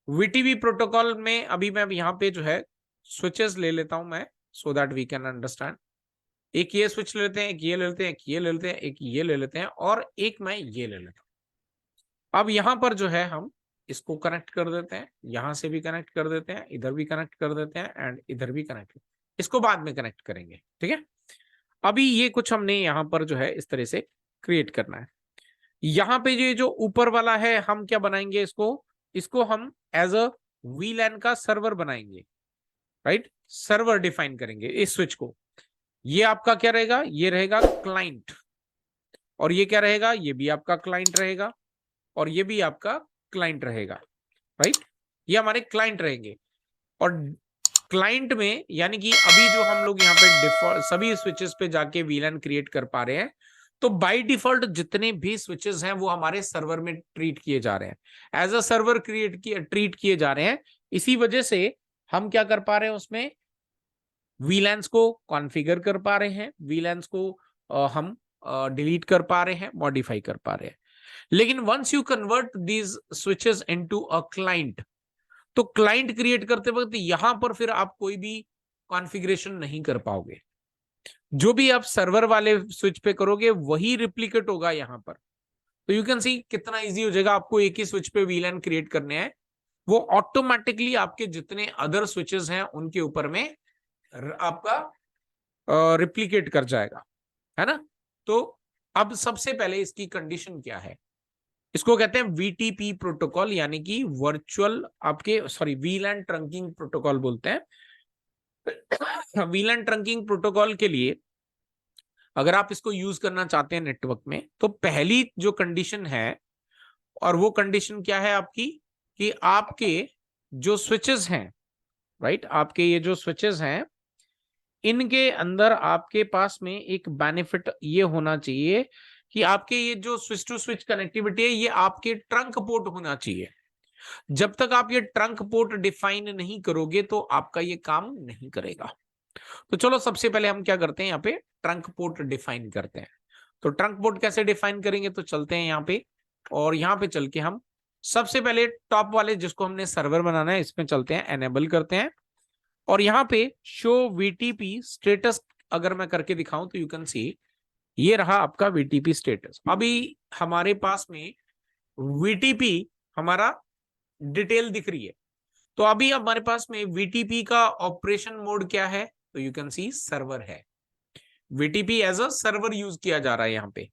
VTB protocol में अभी मैं यहाँ पे जो है स्विचेस ले लेता हूं मैं, so that we can understand. एक ये स्विच ले लेते हैं, एक ये ले लेते हैं, एक ये ले लेते हैं, एक ये ले लेते हैं, और एक मैं ये ले लेता हूं। अब यहां पर जो है हम इसको कनेक्ट कर देते हैं, यहां से भी कनेक्ट कर देते हैं, इधर भी कनेक्ट कर देते हैं, एंड इधर भी कनेक्ट, इसको बाद में कनेक्ट करेंगे, ठीक है। अभी ये कुछ हमने यहां पर जो है इस तरह से क्रिएट करना है। यहां पे ये जो ऊपर वाला है हम क्या बनाएंगे, इसको इसको हम एज अ वीलैन का सर्वर बनाएंगे, राइट। सर्वर डिफाइन करेंगे इस स्विच को। ये आपका क्या रहेगा, ये रहेगा क्लाइंट, और ये क्या रहेगा, ये भी आपका क्लाइंट रहेगा, और ये भी आपका क्लाइंट रहेगा, राइट। ये हमारे क्लाइंट रहेंगे। और क्लाइंट में यानी कि अभी जो हम लोग यहाँ पे डिफॉल्ट सभी स्विचेस पे जाके वीलैन क्रिएट कर पा रहे हैं, तो बाय डिफॉल्ट जितने भी स्विचेस हैं वो हमारे सर्वर में ट्रीट किए जा रहे हैं, एज अ सर्वर ट्रीट किए जा रहे हैं। इसी वजह से हम क्या कर पा रहे हैं, उसमें वीलैंस को कॉन्फ़िगर कर पा रहे हैं, वीलैंस को हम डिलीट कर पा रहे हैं, मॉडिफाई कर पा रहे हैं। लेकिन once you convert these switches into a client, तो क्लाइंट क्रिएट करते वक्त यहां पर फिर आप कोई भी कॉन्फ़िगरेशन नहीं कर पाओगे। जो भी आप सर्वर वाले स्विच पे करोगे वही रिप्लिकेट होगा यहां पर। तो यू कैन सी कितना इजी हो जाएगा, आपको एक ही स्विच पे वीलैन क्रिएट करने हैं, वो ऑटोमेटिकली आपके जितने अदर स्विचेस हैं उनके ऊपर में आपका रिप्लिकेट कर जाएगा, है ना। तो अब सबसे पहले इसकी कंडीशन क्या है, इसको कहते हैं वीटीपी प्रोटोकॉल, यानी कि वर्चुअल आपके सॉरी वीलैन ट्रंकिंग प्रोटोकॉल बोलते हैं। वीलैन ट्रंकिंग प्रोटोकॉल के लिए अगर आप इसको यूज करना चाहते हैं नेटवर्क में, तो पहली जो कंडीशन है, और वो कंडीशन क्या है आपकी, कि आपके जो स्विचेस हैं, राइट, आपके ये जो स्विचेस हैं, इनके अंदर आपके पास में एक बेनिफिट ये होना चाहिए कि आपके ये जो स्विच टू स्विच कनेक्टिविटी है ये आपके ट्रंक पोर्ट होना चाहिए। जब तक आप ये ट्रंक पोर्ट डिफाइन नहीं करोगे तो आपका ये काम नहीं करेगा। तो चलो सबसे पहले हम क्या करते हैं, यहाँ पे ट्रंक पोर्ट डिफाइन करते हैं। तो ट्रंक पोर्ट कैसे डिफाइन करेंगे, तो चलते हैं यहाँ पे, और यहाँ पे चल के हम सबसे पहले टॉप वाले जिसको हमने सर्वर बनाना है इसमें चलते हैं, एनेबल करते हैं, और यहाँ पे शो वीटीपी स्टेटस अगर मैं करके दिखाऊं तो यू कैन सी ये रहा आपका वीटीपी स्टेटस। अभी हमारे पास में वीटीपी हमारा डिटेल दिख रही है। तो अभी हमारे पास में वीटीपी का ऑपरेशन मोड क्या है, तो यू कैन सी सर्वर है। VTP as a server use किया जा रहा है यहाँ पे,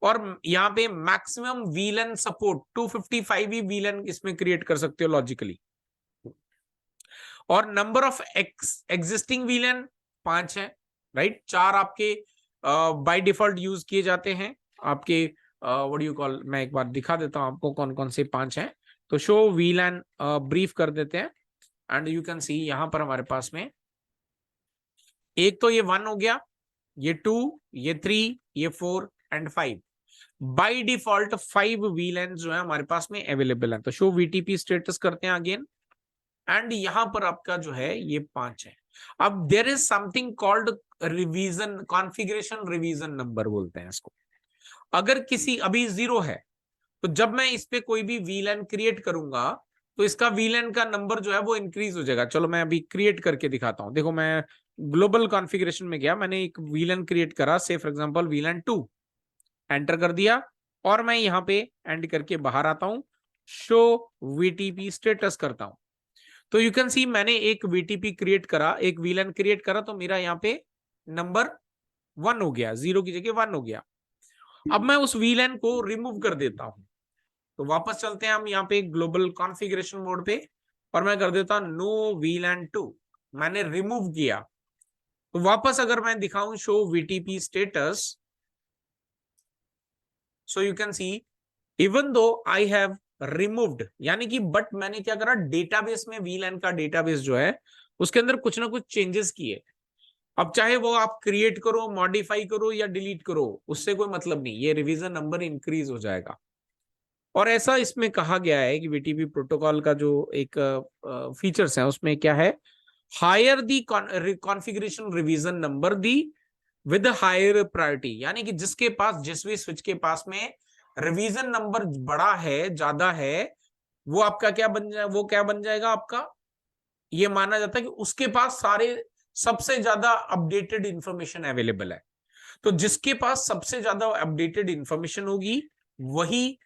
और यहाँ पे मैक्सिमम वीलन सपोर्ट 255 ही वीलन इसमें क्रिएट कर सकते हो लॉजिकली, और नंबर ऑफ एग्जिस्टिंग वीलन 5 है, राइट। 4 आपके बाय डिफॉल्ट यूज किए जाते हैं आपके, व्हाट यू कॉल, मैं एक बार दिखा देता हूं आपको कौन कौन से 5 हैं। तो शो वीलन ब्रीफ कर देते हैं, एंड यू कैन सी यहां पर हमारे पास में एक तो ये 1 हो गया, ये 2, ये 3, ये 4 एंड 5। बाय डिफॉल्ट 5 वीलन जो है हमारे पास में अवेलेबल है। तो शो वीटीपी स्टेटस करते हैं अगेन, एंड यहां पर आपका जो है ये 5 है। अब there is something called revision, configuration revision number बोलते हैं इसको। अगर किसी अभी 0 है, तो जब मैं इस पे कोई भी वीलैन क्रिएट करूंगा तो इसका वीलैन का नंबर जो है वो इंक्रीज हो जाएगा। चलो मैं अभी क्रिएट करके दिखाता हूं। देखो मैं ग्लोबल कॉन्फ़िगरेशन में गया, मैंने एक वीलैन क्रिएट करा, से फॉर एग्जांपल वीलैन 2, एंटर कर दिया, और मैं यहाँ पे एंड करके बाहर आता हूं, शो वीटीपी स्टेटस करता हूं। तो यू कैन सी मैंने एक वीटीपी क्रिएट करा, एक वीलन क्रिएट करा, तो मेरा यहाँ पे नंबर 1 हो गया, 0 की जगह 1 हो गया। अब मैं उस वीलन को रिमूव कर देता हूं। तो वापस चलते हैं हम यहाँ पे ग्लोबल कॉन्फ़िगरेशन मोड पे, और मैं कर देता नो वीलन 2, मैंने रिमूव किया। तो वापस अगर मैं दिखाऊं show VTP status, so you can see even though I have removed, यानी कि बट मैंने क्या करा, डेटाबेस में वीलैन का डेटाबेस जो है उसके अंदर कुछ ना कुछ चेंजेस किए। अब चाहे वो आप क्रिएट करो, मॉडिफाई करो या डिलीट करो, उससे कोई मतलब नहीं, ये रिवीजन नंबर इंक्रीज हो जाएगा। और ऐसा इसमें कहा गया है कि वीटीपी प्रोटोकॉल का जो एक फीचर्स है उसमें क्या है, higher the configuration revision number the with higher priority, यानी कि जिस भी स्विच के पास में रिवीजन नंबर बड़ा है, ज्यादा है, वो आपका क्या बन जाए, वो क्या बन जाएगा आपका, ये माना जाता है कि उसके पास सारे सबसे ज्यादा अपडेटेड इंफॉर्मेशन अवेलेबल है। तो जिसके पास सबसे ज्यादा अपडेटेड इंफॉर्मेशन होगी वही,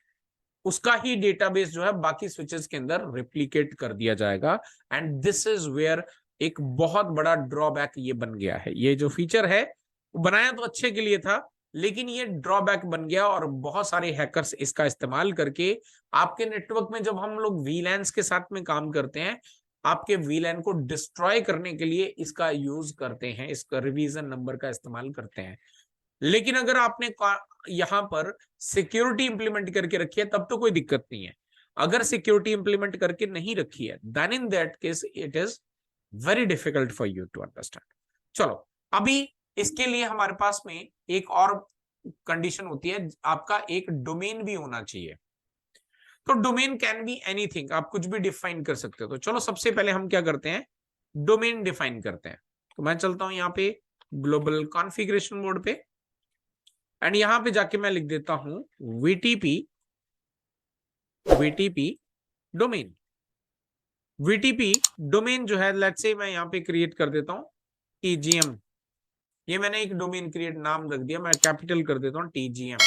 उसका ही डेटाबेस जो है बाकी स्विचेस के अंदर रिप्लिकेट कर दिया जाएगा। एंड दिस इज वेयर एक बहुत बड़ा ड्रॉबैक ये बन गया है। ये जो फीचर है वो बनाया तो अच्छे के लिए था, लेकिन ये ड्रॉबैक बन गया और बहुत सारे हैकर्स इसका इस्तेमाल करके आपके नेटवर्क में, जब हम लोग वीलैन्स के साथ में काम करते हैं, आपके वीलैन को डिस्ट्रॉय करने के लिए इसका यूज करते हैं, इसका रिवीजन नंबर का इस्तेमाल करते हैं। लेकिन अगर आपने यहां पर सिक्योरिटी इंप्लीमेंट करके रखी है तब तो कोई दिक्कत नहीं है। अगर सिक्योरिटी इंप्लीमेंट करके नहीं रखी है then in that case it is very difficult for you to understand. चलो, अभी इसके लिए हमारे पास में एक और कंडीशन होती है, आपका एक डोमेन भी होना चाहिए। तो डोमेन कैन बी एनीथिंग, आप कुछ भी डिफाइन कर सकते हो। तो चलो सबसे पहले हम क्या करते हैं, डोमेन डिफाइन करते हैं। तो मैं चलता हूं यहाँ पे ग्लोबल कॉन्फ़िगरेशन मोड पे, एंड यहां पे जाके मैं लिख देता हूं वीटीपी डोमेन। वीटीपी डोमेन जो है, लेट्स से मैं यहां पे क्रिएट कर देता हूं टीजीएम। ये मैंने एक डोमेन क्रिएट नाम रख दिया, मैं कैपिटल कर देता हूं टीजीएम।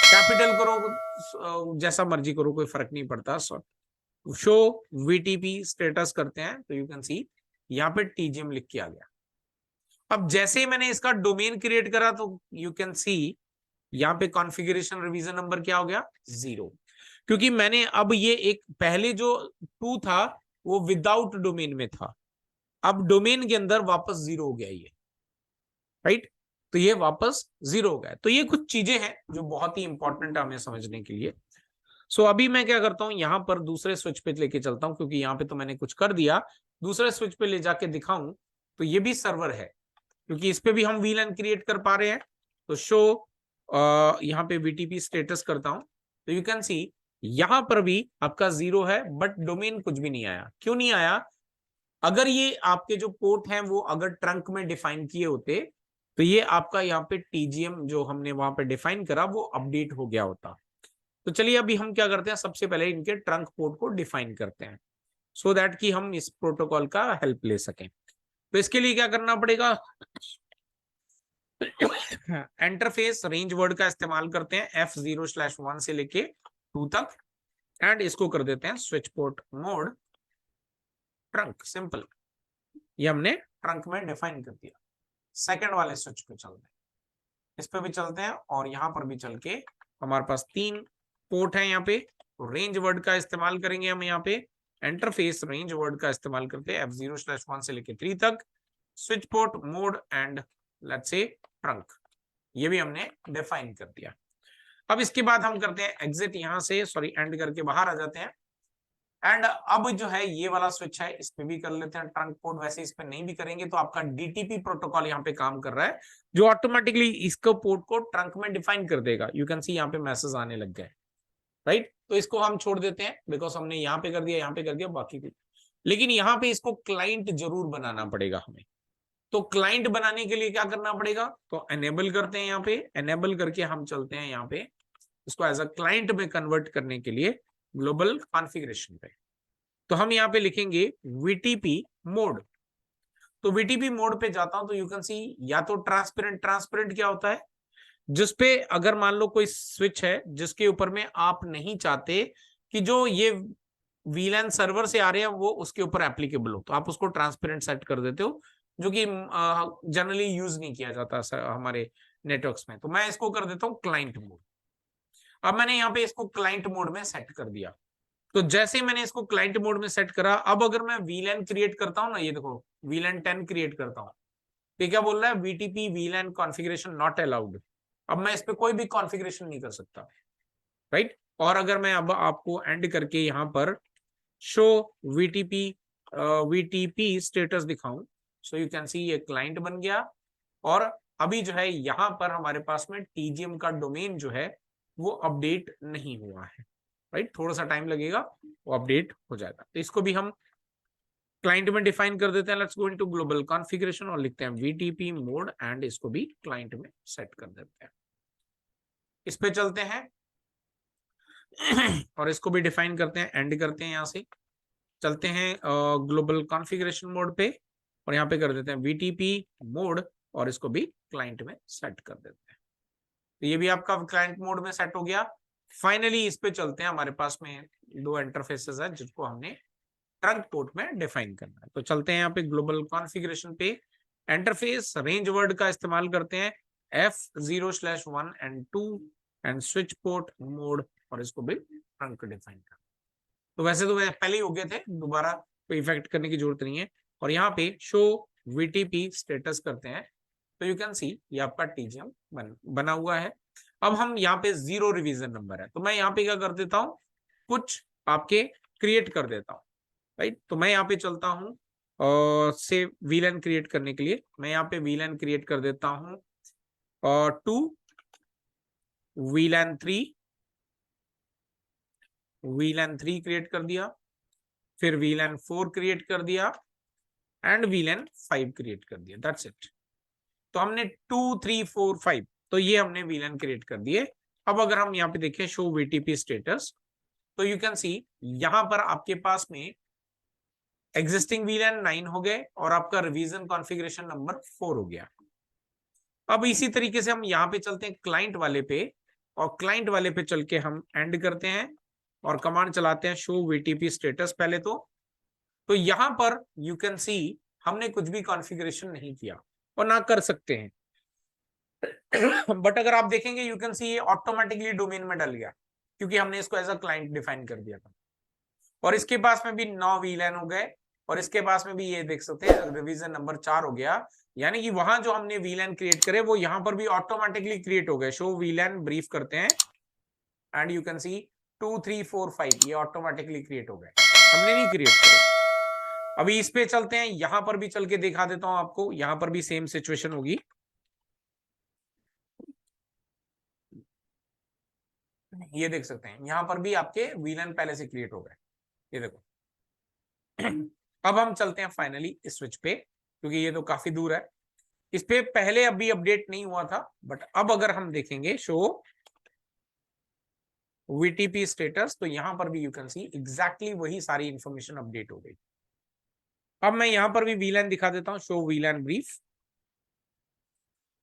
कैपिटल करो जैसा मर्जी करो, कोई फर्क नहीं पड़ता। शो वीटीपी स्टेटस करते हैं तो यू कैन सी यहाँ पे टीजीएम लिख के आ गया। अब जैसे ही मैंने इसका डोमेन क्रिएट करा तो यू कैन सी यहाँ पे कॉन्फ़िगरेशन रिवीजन नंबर क्या हो गया, 0। क्योंकि मैंने अब ये एक पहले जो 2 था वो विदाउट डोमेन में था, अब डोमेन के अंदर वापस 0 हो गया ये, राइट। तो ये वापस 0 हो गया। तो ये कुछ चीजें हैं जो बहुत ही इंपॉर्टेंट है हमें समझने के लिए। सो अभी मैं क्या करता हूं, यहां पर दूसरे स्विच पे लेके चलता हूं, क्योंकि यहां पे तो मैंने कुछ कर दिया, दूसरे स्विच पे ले जाके दिखाऊं तो ये भी सर्वर है, क्योंकि इस पे भी हम वीलैन क्रिएट कर पा रहे हैं। तो शो यहाँ पे वीटीपी स्टेटस करता हूं तो यू कैन सी यहां पर भी आपका 0 है, बट डोमेन कुछ भी नहीं आया। क्यों नहीं आया? अगर ये आपके जो पोर्ट हैं वो अगर ट्रंक में डिफाइन किए होते तो ये आपका यहाँ पे टीजीएम जो हमने वहां पे डिफाइन करा वो अपडेट हो गया होता। तो चलिए अभी हम क्या करते हैं, सबसे पहले इनके ट्रंक पोर्ट को डिफाइन करते हैं सो दैट कि हम इस प्रोटोकॉल का हेल्प ले सकें। तो इसके लिए क्या करना पड़ेगा, इंटरफेस रेंज वर्ड का इस्तेमाल करते हैं F0/1 से लेके 2 तक, एंड इसको कर देते हैं switch port mode trunk. Simple, ये हमने ट्रंक में डिफाइन कर दिया। सेकंड वाले स्विच पे चलते हैं, इस पे भी चलते हैं और यहां पर भी चल के हमारे पास 3 पोर्ट है यहाँ पे। तो रेंज वर्ड का इस्तेमाल करेंगे हम यहाँ पे, इंटरफेस रेंज वर्ड का इस्तेमाल करते हैं F0/1 से लेके 3 तक, switch port mode and let's say trunk, ये भी हमने डिफाइन कर दिया। अब इसके बाद हम करते हैं एग्जिट, यहां से सॉरी एंड करके बाहर आ जाते हैं। एंड अब जो है ये वाला स्विच है, इस पे भी कर लेते हैं ट्रंक पोर्ट। वैसे इस पे नहीं भी करेंगे तो आपका डीटीपी प्रोटोकॉल यहाँ पे काम कर रहा है, जो ऑटोमेटिकली इसको पोर्ट को ट्रंक में डिफाइन कर देगा। यू कैन सी यहाँ पे मैसेज आने लग गए, राइट। तो इसको हम छोड़ देते हैं बिकॉज हमने यहाँ पे कर दिया, यहाँ पे कर दिया, बाकी भी। लेकिन यहाँ पे इसको क्लाइंट जरूर बनाना पड़ेगा हमें। तो क्लाइंट बनाने के लिए क्या करना पड़ेगा, तो एनेबल करते हैं, यहाँ पे एनेबल करके हम चलते हैं यहाँ पे इसको एज अ क्लाइंट में कन्वर्ट करने के लिए ग्लोबल कॉन्फ़िगरेशन पे। तो हम यहाँ पे लिखेंगे वीटीपी मोड। तो वीटीपी मोड पे जाता हूं तो यू कैन सी या तो ट्रांसपेरेंट, ट्रांसपेरेंट क्या होता है, जिसपे अगर मान लो कोई स्विच है जिसके ऊपर में आप नहीं चाहते कि जो ये वीलैन सर्वर से आ रहे हैं वो उसके ऊपर एप्लीकेबल हो, तो आप उसको ट्रांसपेरेंट सेट कर देते हो, जो कि जनरली यूज नहीं किया जाता हमारे नेटवर्क्स में। तो मैं इसको कर देता हूँ क्लाइंट मोड। अब मैंने यहाँ पे इसको क्लाइंट मोड में सेट कर दिया। तो जैसे ही मैंने इसको क्लाइंट मोड में सेट करा, अब अगर मैं वीलैन क्रिएट करता हूं ना, ये देखो वीलैन 10 क्रिएट करता हूं, ये क्या बोल रहा है, वीटीपी वीलैन कॉन्फ़िगरेशन नॉट अलाउड। अब मैं इस पे कोई भी कॉन्फ़िगरेशन नहीं कर सकता, राइट। और अगर मैं अब आपको एंड करके यहां पर शो वीटीपी स्टेटस दिखाऊं, सो यू कैन सी ये क्लाइंट बन गया। और अभी जो है यहां पर हमारे पास में टीजीएम का डोमेन जो है वो अपडेट नहीं हुआ है, राइट। थोड़ा सा टाइम लगेगा, वो अपडेट हो जाएगा। तो इसको भी हम क्लाइंट में डिफाइन कर देते हैं। Let's go into global configuration और लिखते हैं वीटीपी मोड एंड इसको भी क्लाइंट में सेट कर देते हैं। इस पे चलते हैं। और इसको भी डिफाइन करते हैं, एंड करते हैं, यहाँ से चलते हैं ग्लोबल कॉन्फ़िगरेशन मोड पे और यहाँ पे कर देते हैं VTP मोड और इसको भी क्लाइंट में सेट कर देते हैं। तो ये भी आपका क्लाइंट मोड में सेट हो गया। फाइनली इस पे चलते हैं, हमारे पास में दो इंटरफेसेस है जिसको हमने ट्रंक पोर्ट में डिफाइन करना है। तो चलते हैं यहाँ पे ग्लोबल कॉन्फ़िगरेशन पे, इंटरफेस रेंज वर्ड का इस्तेमाल करते हैं F0/1 and 2 and switch port mode और इसको भी ट्रंक डिफाइन करना। तो वैसे तो पहले ही हो गए थे, दोबारा कोई इफेक्ट करने की जरूरत नहीं है। और यहाँ पे शो VTP स्टेटस करते हैं तो यू कैन सी ये आपका TGM बना हुआ है। अब हम यहाँ पे 0 रिवीजन नंबर है, तो मैं यहाँ पे क्या कर देता हूँ, कुछ आपके क्रिएट कर देता हूँ, राइट। तो मैं यहाँ पे चलता हूँ और से VLAN क्रिएट करने के लिए मैं यहाँ पे VLAN क्रिएट कर देता हूँ और 2 VLAN 3 क्रिएट कर दिया, फिर VLAN 4 क्रिएट कर दिया एंड VLAN 5 क्रिएट कर दिया, दैट्स इट। तो हमने 2 3 4 5 तो ये हमने VLAN क्रिएट कर दिए। अब अगर हम यहाँ पे देखें शो VTP स्टेटस, तो यू कैन सी यहाँ पर आपके पास में एग्जिस्टिंग VLAN 9 हो गए और आपका रिवीजन कॉन्फ़िगरेशन नंबर 4 हो गया। अब इसी तरीके से हम यहाँ पे चलते हैं क्लाइंट वाले पे और क्लाइंट वाले पे चल के हम एंड करते हैं और कमांड चलाते हैं शो VTP स्टेटस पहले तो यहां पर यू कैन सी हमने कुछ भी कॉन्फ़िगरेशन नहीं किया और ना कर सकते हैं। बट अगर आप देखेंगे यू कैन सी ये ऑटोमेटिकली डोमेन में डल गया क्योंकि हमने इसको एज अ क्लाइंट डिफाइन कर दिया था। और इसके पास में भी 9 VLAN हो गए और इसके पास में भी ये देख सकते हैं रिवीजन नंबर 4 हो गया, यानी कि वहां जो हमने VLAN क्रिएट करे वो यहां पर भी ऑटोमेटिकली क्रिएट हो गए। शो VLAN ब्रीफ करते हैं एंड यू कैन सी 2 3 4 5 ये ऑटोमेटिकली क्रिएट हो गए, हमने नहीं क्रिएट करे। अभी इस पे चलते हैं, यहां पर भी चल के दिखा देता हूं आपको, यहां पर भी सेम सिचुएशन होगी। ये देख सकते हैं यहां पर भी आपके VLAN पहले से क्रिएट हो गए, ये देखो। अब हम चलते हैं फाइनली इस स्विच पे क्योंकि ये तो काफी दूर है, इस पे पहले अभी अपडेट नहीं हुआ था बट अब अगर हम देखेंगे शो VTP स्टेटस तो यहां पर भी यू कैन सी एग्जैक्टली वही सारी इंफॉर्मेशन अपडेट हो गई। अब मैं यहां पर भी VLAN दिखा देता हूं, show VLAN brief,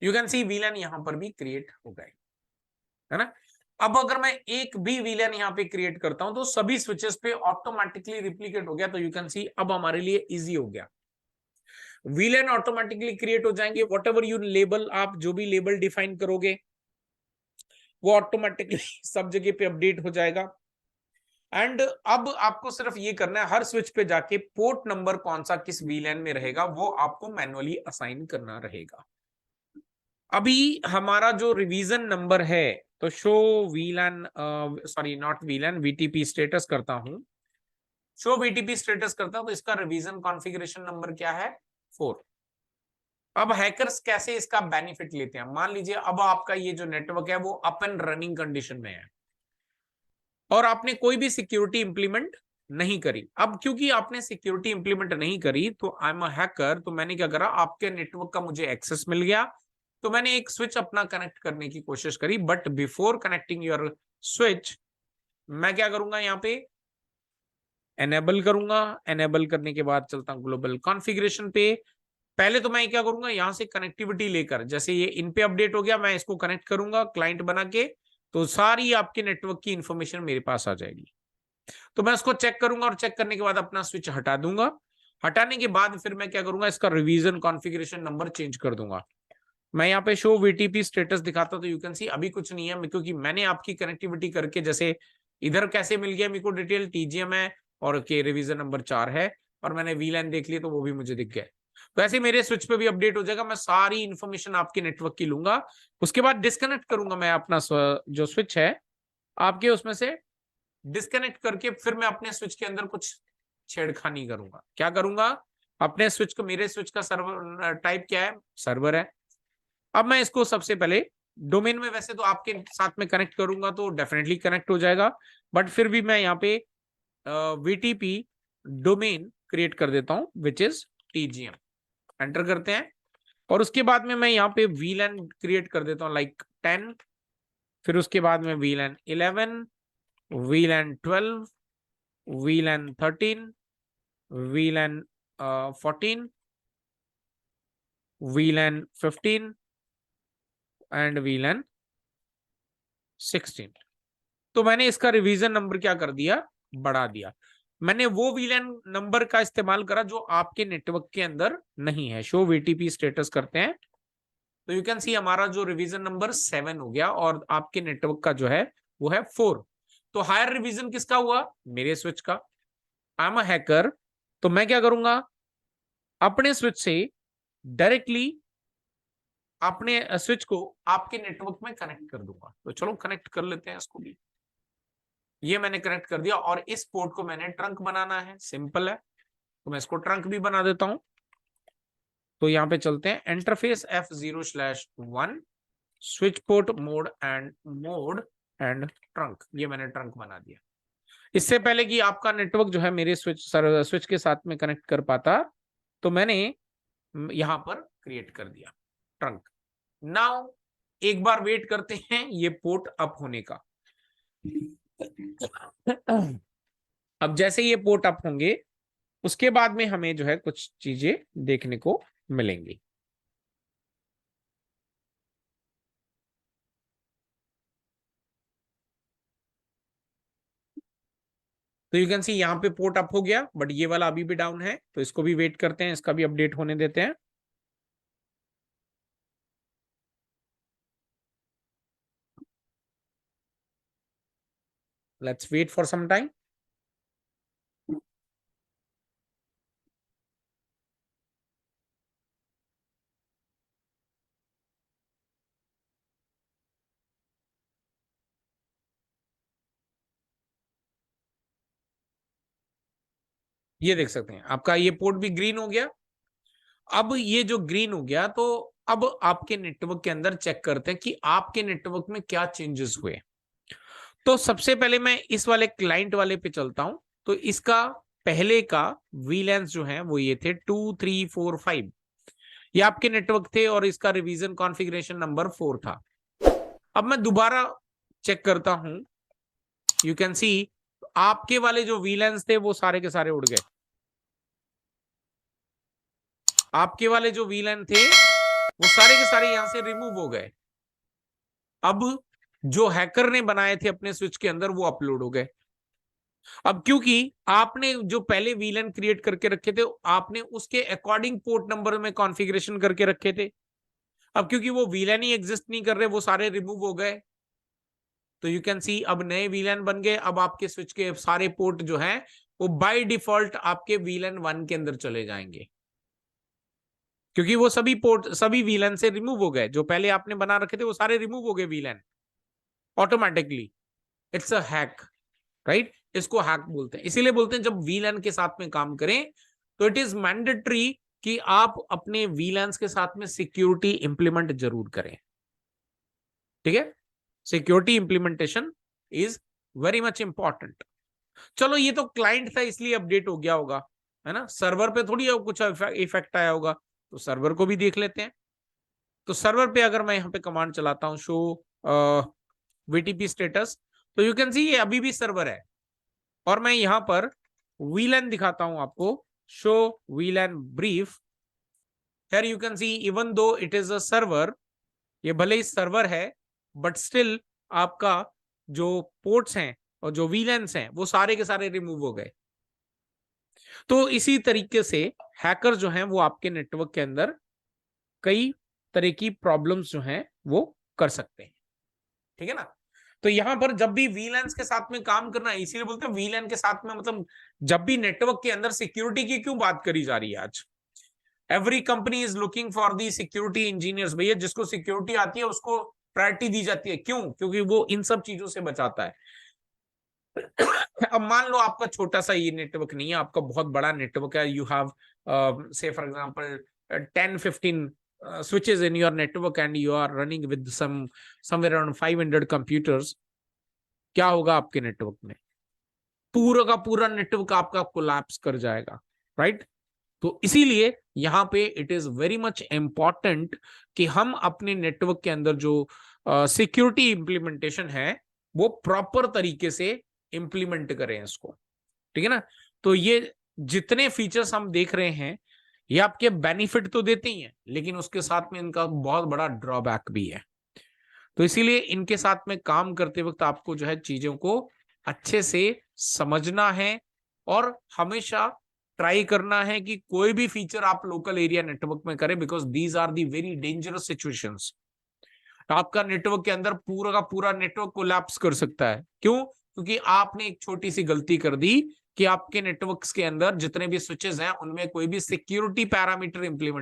you can C VLAN यहां पर भी क्रिएट हो गए, है ना। अब अगर मैं एक भी VLAN यहाँ पे क्रिएट करता हूं तो सभी स्विचेस पे ऑटोमेटिकली रिप्लिकेट हो गया, तो यू कैन सी अब हमारे लिए इजी हो गया। VLAN ऑटोमेटिकली क्रिएट हो जाएंगे, वट एवर यू लेबल, आप जो भी लेबल डिफाइन करोगे वो ऑटोमेटिकली सब जगह पे अपडेट हो जाएगा। एंड अब आपको सिर्फ ये करना है, हर स्विच पे जाके पोर्ट नंबर कौन सा किस VLAN में रहेगा वो आपको मैनुअली असाइन करना रहेगा। अभी हमारा जो रिवीजन नंबर है तो show VLAN sorry not VLAN VTP status करता हूं, शो VTP स्टेटस करता हूं तो इसका रिवीजन कॉन्फ़िगरेशन नंबर क्या है 4। अब हैकर्स कैसे इसका बेनिफिट लेते हैं, मान लीजिए अब आपका ये जो नेटवर्क है वो अप एंड रनिंग कंडीशन में है और आपने कोई भी सिक्योरिटी इंप्लीमेंट नहीं करी। अब क्योंकि आपने सिक्योरिटी इंप्लीमेंट नहीं करी तो आई एम अ हैकर, तो मैंने क्या करा, आपके नेटवर्क का मुझे एक्सेस मिल गया तो मैंने एक स्विच अपना कनेक्ट करने की कोशिश करी, but before connecting your switch मैं क्या करूंगा, यहाँ पे एनेबल करूंगा। एनेबल करने के बाद चलता हूं ग्लोबल कॉन्फ़िगरेशन पे। पहले तो मैं क्या करूंगा, यहां से कनेक्टिविटी लेकर, जैसे ये इन पे अपडेट हो गया मैं इसको कनेक्ट करूंगा क्लाइंट बना के, तो सारी आपके नेटवर्क की इंफॉर्मेशन मेरे पास आ जाएगी। तो मैं उसको चेक करूंगा और चेक करने के बाद अपना स्विच हटा दूंगा। हटाने के बाद फिर मैं क्या करूंगा, इसका रिवीजन कॉन्फ़िगरेशन नंबर चेंज कर दूंगा। मैं यहाँ पे शो VTP स्टेटस दिखाता तो यू कैन सी अभी कुछ नहीं है क्योंकि मैंने आपकी कनेक्टिविटी करके, जैसे इधर कैसे मिल गया मेरे को डिटेल, TGM है और के रिवीजन नंबर 4 है और मैंने VLAN देख लिया तो वो भी मुझे दिख गया। तो ऐसे मेरे स्विच पे भी अपडेट हो जाएगा, मैं सारी इंफॉर्मेशन आपके नेटवर्क की लूंगा, उसके बाद डिस्कनेक्ट करूंगा मैं अपना जो स्विच है आपके उसमें से डिस्कनेक्ट करके फिर मैं अपने स्विच के अंदर कुछ छेड़खानी करूंगा। क्या करूंगा, अपने स्विच को, मेरे स्विच का सर्वर टाइप क्या है, सर्वर है। अब मैं इसको सबसे पहले डोमेन में, वैसे तो आपके साथ में कनेक्ट करूंगा तो डेफिनेटली कनेक्ट हो जाएगा, बट फिर भी मैं यहाँ पे VTP डोमेन क्रिएट कर देता हूं विच इज TGM, एंटर करते हैं और उसके बाद में मैं यहाँ पे VLAN क्रिएट कर देता हूँ लाइक 10, फिर उसके बाद में VLAN 11 VLAN 12, VLAN 13, VLAN 14, VLAN 15 and VLAN 16। तो मैंने इसका रिवीजन नंबर क्या कर दिया, बढ़ा दिया। मैंने वो VLAN नंबर का इस्तेमाल करा जो आपके नेटवर्क के अंदर नहीं है। शो VTP स्टेटस करते हैं तो यू कैन सी हमारा जो रिवीजन नंबर 7 हो गया और आपके नेटवर्क का जो है वो है 4। तो हायर रिवीजन किसका हुआ, मेरे स्विच का। आई एम अ हैकर, तो मैं क्या करूंगा, अपने स्विच से डायरेक्टली अपने स्विच को आपके नेटवर्क में कनेक्ट कर दूंगा। तो चलो कनेक्ट कर लेते हैं इसको भी। ये मैंने कनेक्ट कर दिया और इस पोर्ट को मैंने ट्रंक बनाना है, सिंपल है। तो मैं इसको ट्रंक भी बना देता हूं। तो यहां पे चलते हैं, interface F0/1 switch port mode and trunk. ये मैंने ट्रंक बना दिया। इससे पहले कि आपका नेटवर्क जो है मेरे स्विच के साथ में कनेक्ट कर पाता, तो मैंने यहां पर क्रिएट कर दिया ट्रंक। नाउ एक बार वेट करते हैं ये पोर्ट अप होने का। अब जैसे ये पोर्ट अप होंगे उसके बाद में हमें जो है कुछ चीजें देखने को मिलेंगी। तो यू कैन सी यहाँ पे पोर्ट अप हो गया, बट ये वाला अभी भी डाउन है, तो इसको भी वेट करते हैं, इसका भी अपडेट होने देते हैं। Let's wait for some time. ये देख सकते हैं आपका ये पोर्ट भी ग्रीन हो गया। अब ये जो ग्रीन हो गया, तो अब आपके नेटवर्क के अंदर चेक करते हैं कि आपके नेटवर्क में क्या चेंजेस हुए। तो सबसे पहले मैं इस वाले क्लाइंट वाले पे चलता हूं। तो इसका पहले का वीलैंस जो है वो ये थे 2 3 4 5, ये आपके नेटवर्क थे और इसका रिवीजन कॉन्फ़िगरेशन नंबर 4 था। अब मैं दोबारा चेक करता हूं, यू कैन सी आपके वाले जो वीलैंस थे वो सारे के सारे उड़ गए। आपके वाले जो वीलैन थे वो सारे के सारे यहां से रिमूव हो गए। अब जो हैकर ने बनाए थे अपने स्विच के अंदर वो अपलोड हो गए। अब क्योंकि आपने जो पहले वीलैन क्रिएट करके रखे थे आपने उसके अकॉर्डिंग पोर्ट नंबर में कॉन्फ़िगरेशन करके रखे थे। अब क्योंकि वो वीलैन ही एग्जिस्ट नहीं कर रहे, वो सारे रिमूव हो गए, तो यू कैन सी अब नए वीलैन बन गए। अब आपके स्विच के सारे पोर्ट जो हैं वो बाय डिफॉल्ट आपके वीलैन 1 के अंदर चले जाएंगे, क्योंकि वो सभी पोर्ट सभी वीलैन से रिमूव हो गए। जो पहले आपने बना रखे थे वो सारे रिमूव हो गए वीलैन automatically. It's a hack, right. इसको हैक बोलते हैं। इसीलिए बोलते हैं जब वीलैन के साथ में काम करें तो इट इज मैंडेटरी कि आप अपने वीलैंस के साथ में सिक्योरिटी इंप्लीमेंट जरूर करें। ठीक है, security implementation is very much important. चलो ये तो क्लाइंट था इसलिए अपडेट हो गया होगा, है ना। सर्वर पे थोड़ी कुछ इफेक्ट आया होगा, तो सर्वर को भी देख लेते हैं। तो सर्वर पे अगर मैं यहाँ पे कमांड चलाता हूँ शो VTP स्टेटस, तो यू कैन सी ये अभी भी सर्वर है। और मैं यहाँ पर VLAN दिखाता हूं आपको, show VLAN brief. here you can see even though it is a server, ये भले ही सर्वर है बट स्टिल आपका जो पोर्ट्स हैं और जो VLANs हैं वो सारे के सारे रिमूव हो गए। तो इसी तरीके से हैकर जो हैं वो आपके नेटवर्क के अंदर कई तरह की प्रॉब्लम्स जो हैं वो कर सकते हैं। ठीक है ना। तो यहां पर जब भी VLANs के साथ में काम करना है, इसीलिए बोलते हैं VLAN के साथ में, मतलब जब भी नेटवर्क के अंदर सिक्योरिटी की क्यों बात करी जा रही है आज। Every company is looking for the security engineers. भैया जिसको सिक्योरिटी आती है उसको प्रायोरिटी दी जाती है। क्यों? क्योंकि वो इन सब चीजों से बचाता है। अब मान लो आपका छोटा सा ये नेटवर्क नहीं है, आपका बहुत बड़ा नेटवर्क है। यू हैव से for example 10-15 switches in your network and you are running with somewhere around 500 computers। क्या होगा आपके नेटवर्क में? पूरा का पूरा नेटवर्क आपका कोलैप्स कर जाएगा, राइट। तो इसीलिए यहाँ पे it is very much important कि हम अपने नेटवर्क के अंदर जो सिक्योरिटी इंप्लीमेंटेशन है वो प्रॉपर तरीके से इंप्लीमेंट करें इसको, ठीक है ना। तो ये जितने फीचर्स हम देख रहे हैं ये आपके बेनिफिट तो देते ही हैं, लेकिन उसके साथ में इनका बहुत बड़ा ड्रॉबैक भी है। तो इसीलिए इनके साथ में काम करते वक्त आपको जो है चीजों को अच्छे से समझना है और हमेशा ट्राई करना है कि कोई भी फीचर आप लोकल एरिया नेटवर्क में करें, because these are the very dangerous situations. आपका नेटवर्क के अंदर पूरा का पूरा नेटवर्क कोलैप्स कर सकता है। क्यों? क्योंकि आपने एक छोटी सी गलती कर दी कि आपके नेटवर्क्स के अंदर जितने भी स्विचेस हैं उनमें कोई भी सिक्योरिटी पैरामीटर इंप्लीमेंट